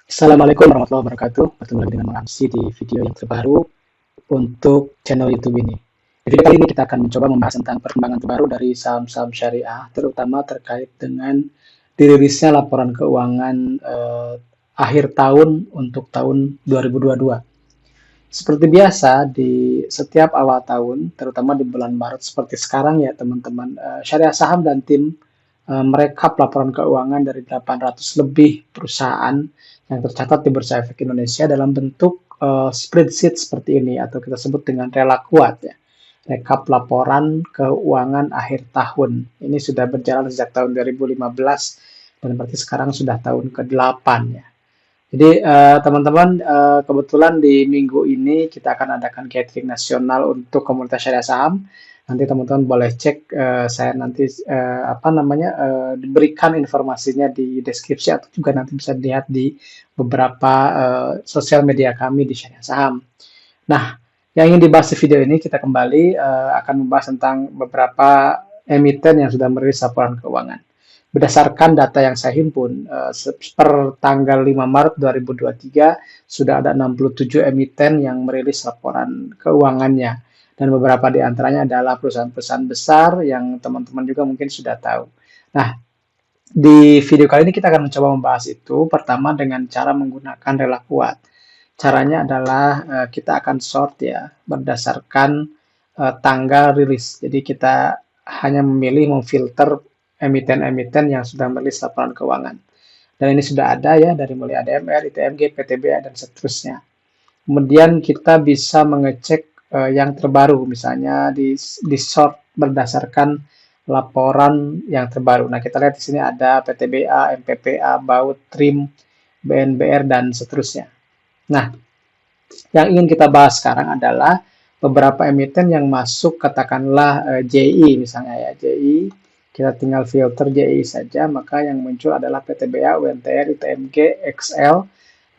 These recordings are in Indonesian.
Assalamualaikum warahmatullahi wabarakatuh. Bertemu lagi dengan Bang Amsi di video yang terbaru untuk channel YouTube ini. Di video kali ini kita akan mencoba membahas tentang perkembangan terbaru dari saham-saham syariah, terutama terkait dengan dirilisnya laporan keuangan akhir tahun untuk tahun 2022. Seperti biasa di setiap awal tahun, terutama di bulan Maret seperti sekarang ya teman-teman, Syariah Saham dan tim merekap laporan keuangan dari 800 lebih perusahaan yang tercatat di Bursa Efek Indonesia dalam bentuk spreadsheet seperti ini atau kita sebut dengan rela kuat ya. Rekap laporan keuangan akhir tahun. Ini sudah berjalan sejak tahun 2015 dan berarti sekarang sudah tahun ke-8 ya. Jadi teman-teman kebetulan di minggu ini kita akan adakan gathering nasional untuk komunitas syariah saham. Nanti teman-teman boleh cek, saya nanti diberikan informasinya di deskripsi atau juga nanti bisa dilihat di beberapa sosial media kami di syariah saham. Nah, yang ingin dibahas di video ini kita kembali akan membahas tentang beberapa emiten yang sudah merilis laporan keuangan. Berdasarkan data yang saya himpun, per tanggal 5 Maret 2023 sudah ada 67 emiten yang merilis laporan keuangannya. Dan beberapa di antaranya adalah perusahaan-perusahaan besar yang teman-teman juga mungkin sudah tahu. Nah, di video kali ini kita akan mencoba membahas itu pertama dengan cara menggunakan rela kuat. Caranya adalah kita akan sort ya berdasarkan tanggal rilis. Jadi kita hanya memilih memfilter emiten-emiten yang sudah merilis laporan keuangan. Dan ini sudah ada ya dari mulai ADMR, ITMG, PTBA dan seterusnya. Kemudian kita bisa mengecek yang terbaru misalnya di sort berdasarkan laporan yang terbaru. Nah, kita lihat di sini ada PTBA, MPPA, BAUT, TRIM, BNBR dan seterusnya. Nah, yang ingin kita bahas sekarang adalah beberapa emiten yang masuk katakanlah JI misalnya ya, JI kita tinggal filter JI saja, maka yang muncul adalah PTBA, UNTR, ITMG, XL,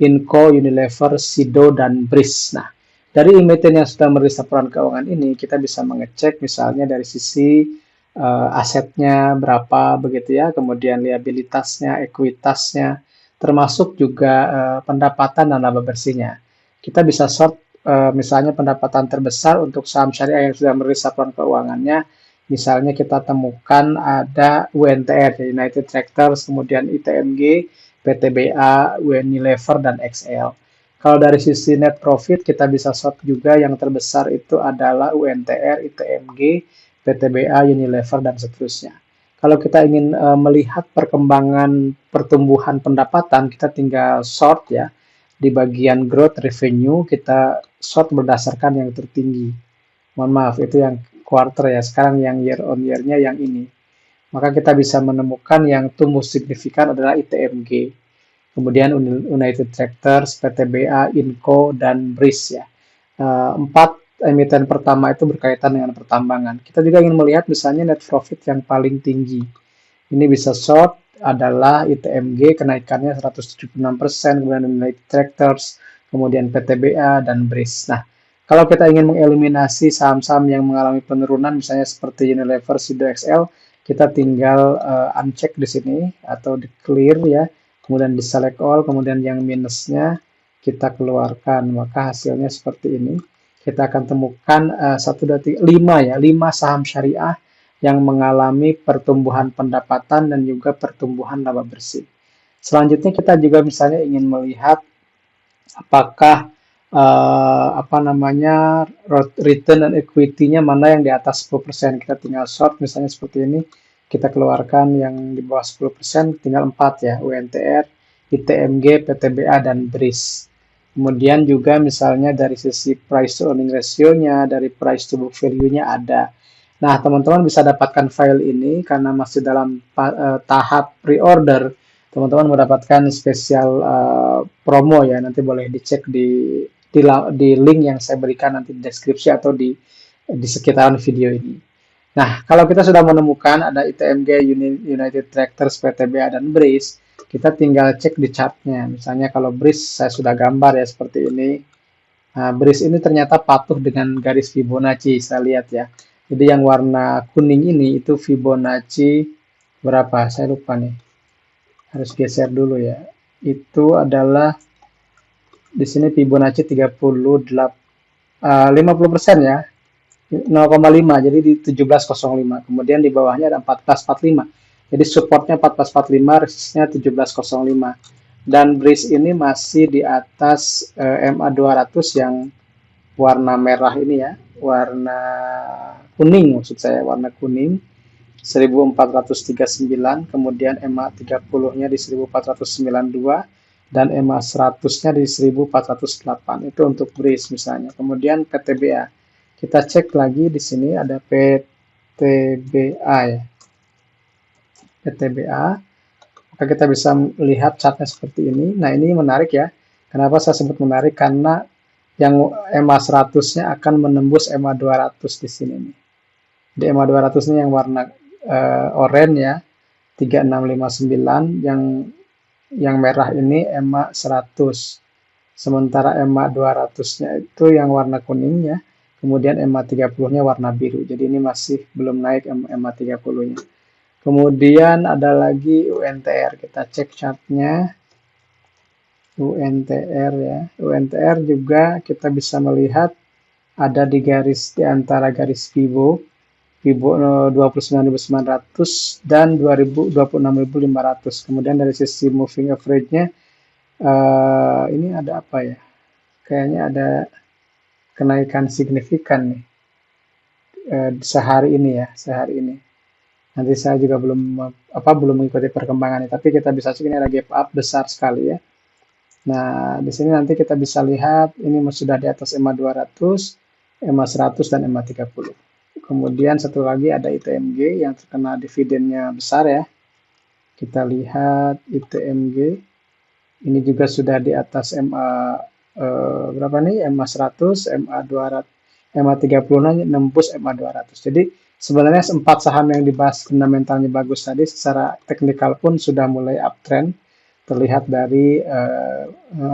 Inco, Unilever, Sido, dan BRIS. Nah, dari emiten yang sudah merilis laporan keuangan ini, kita bisa mengecek misalnya dari sisi asetnya berapa begitu ya, kemudian liabilitasnya, ekuitasnya, termasuk juga pendapatan dan laba bersihnya. Kita bisa sort misalnya pendapatan terbesar untuk saham syariah yang sudah merilis laporan keuangannya. Misalnya kita temukan ada UNTR, United Tractors, kemudian ITMG, PTBA, Unilever, dan XL. Kalau dari sisi net profit kita bisa sort juga yang terbesar itu adalah UNTR, ITMG, PTBA, Unilever, dan seterusnya. Kalau kita ingin melihat perkembangan pertumbuhan pendapatan, kita tinggal sort ya. Di bagian growth revenue, kita sort berdasarkan yang tertinggi. Mohon maaf, itu yang quarter ya. Sekarang yang year on year-nya yang ini. Maka kita bisa menemukan yang tumbuh signifikan adalah ITMG. Kemudian United Tractors, PTBA, Inco, dan BRIS ya. Empat emiten pertama itu berkaitan dengan pertambangan. Kita juga ingin melihat misalnya net profit yang paling tinggi. Ini bisa sort adalah ITMG kenaikannya 176%, kemudian United Tractors, kemudian PTBA, dan BRIS. Nah, kalau kita ingin mengeliminasi saham-saham yang mengalami penurunan, misalnya seperti Unilever, Sido, XL, kita tinggal uncheck di sini atau di clear ya, kemudian di select all, kemudian yang minusnya kita keluarkan, maka hasilnya seperti ini. Kita akan temukan 1, 2, 3, 5 ya, 5 saham syariah yang mengalami pertumbuhan pendapatan dan juga pertumbuhan laba bersih. Selanjutnya kita juga misalnya ingin melihat apakah return dan equity-nya mana yang di atas 10%. Kita tinggal sort misalnya seperti ini. Kita keluarkan yang di bawah 10%, tinggal 4 ya, UNTR, ITMG, PTBA, dan BRIS. Kemudian juga misalnya dari sisi price to earning ratio-nya, dari price to book value-nya ada. Nah, teman-teman bisa dapatkan file ini karena masih dalam tahap pre-order. Teman-teman mendapatkan spesial promo ya, nanti boleh dicek di link yang saya berikan nanti di deskripsi atau di sekitaran video ini. Nah, kalau kita sudah menemukan ada ITMG, United Tractors, PTBA, dan BRIS, kita tinggal cek di chartnya. Misalnya kalau BRIS saya sudah gambar ya seperti ini. Nah, BRIS ini ternyata patuh dengan garis Fibonacci, saya lihat ya. Jadi yang warna kuning ini itu Fibonacci berapa? Saya lupa nih. Harus geser dulu ya. itu adalah di sini Fibonacci 50% ya, 0,5, jadi di 1705. Kemudian di bawahnya ada 1445. Jadi supportnya 1445, resistnya 1705. Dan bridge ini masih di atas MA 200 yang warna merah ini ya, warna kuning maksud saya, warna kuning 1439, kemudian MA 30-nya di 1492 dan MA 100-nya di 1408. Itu untuk bridge misalnya. Kemudian PTBA. Kita cek lagi di sini ada PTBA ya. PTBA. Maka kita bisa melihat chartnya seperti ini. Nah, ini menarik ya. Kenapa saya sebut menarik? Karena yang EMA 100-nya akan menembus EMA 200 di sini nih. Di EMA 200 ini yang warna oranye ya, 3659, yang merah ini EMA 100. Sementara EMA 200-nya itu yang warna kuning ya. Kemudian EMA 30-nya warna biru. Jadi ini masih belum naik EMA 30-nya. Kemudian ada lagi UNTR. Kita cek chartnya. UNTR ya. UNTR juga kita bisa melihat ada di garis di antara garis Fibo 29.900 dan 26.500. Kemudian dari sisi moving average-nya ini ada apa ya? Kayaknya ada kenaikan signifikan nih sehari ini ya, sehari ini. Nanti saya juga belum mengikuti perkembangannya, tapi kita bisa cek ini ada gap up besar sekali ya. Nah, di sini nanti kita bisa lihat ini sudah di atas EMA 200, EMA 100 dan EMA 30. Kemudian satu lagi ada ITMG yang terkena dividennya besar ya. Kita lihat ITMG. Ini juga sudah di atas MA berapa nih? MA 100, MA 200, MA 30 nembus MA 200. Jadi sebenarnya 4 saham yang dibahas fundamentalnya bagus tadi secara teknikal pun sudah mulai uptrend. Terlihat dari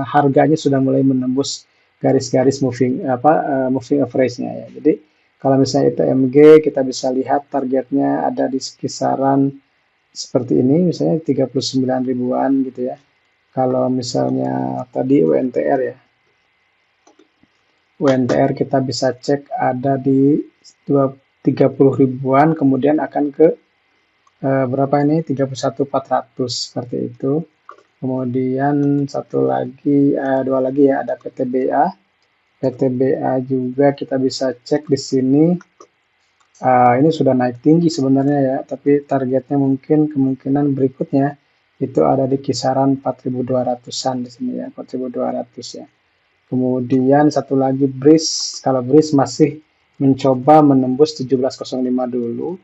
harganya sudah mulai menembus garis-garis moving average-nya ya. Jadi kalau misalnya ITMG kita bisa lihat targetnya ada di kisaran seperti ini, misalnya 39 ribuan gitu ya. Kalau misalnya tadi UNTR ya, UNTR kita bisa cek ada di 30 ribuan, kemudian akan ke berapa ini? 31.400 seperti itu. Kemudian dua lagi ya, ada PTBA. PTBA juga kita bisa cek di sini. Ini sudah naik tinggi sebenarnya ya, tapi targetnya mungkin kemungkinan berikutnya itu ada di kisaran 4.200-an di sini ya, 4.200 ya. Kemudian satu lagi BRIS, kalau BRIS masih mencoba menembus 1705 dulu.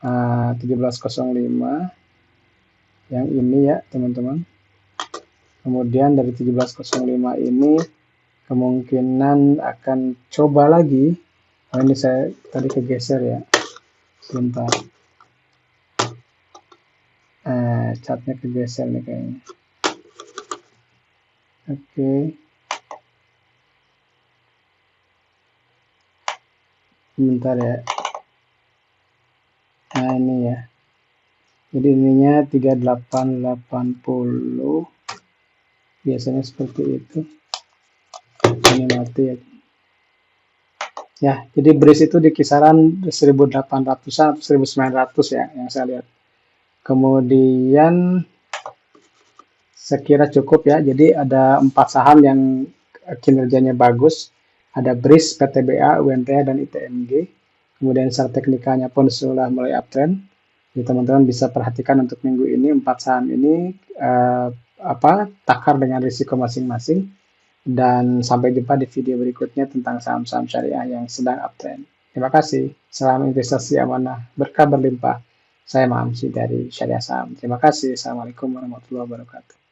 1705 yang ini ya teman-teman. Kemudian dari 1705 ini kemungkinan akan coba lagi. Ini saya tadi kegeser ya, sebentar. Chartnya kegeser nih kayaknya. Oke. Sebentar ya. Nah ini ya. Jadi ininya 3880. Biasanya seperti itu. Ini mati ya. Ya, jadi BRIS itu di kisaran 1800-an atau 1900 ya yang saya lihat. Kemudian saya kira cukup ya. Jadi ada 4 saham yang kinerjanya bagus. Ada BRIS, PTBA, UNTR, dan ITMG. Kemudian secara teknikalnya pun sudah mulai uptrend. Jadi teman-teman bisa perhatikan untuk minggu ini 4 saham ini takar dengan risiko masing-masing. Dan sampai jumpa di video berikutnya tentang saham-saham syariah yang sedang uptrend. Terima kasih. Salam investasi amanah, berkah berlimpah. Saya Mamsi dari Syariah Saham. Terima kasih. Assalamualaikum warahmatullahi wabarakatuh.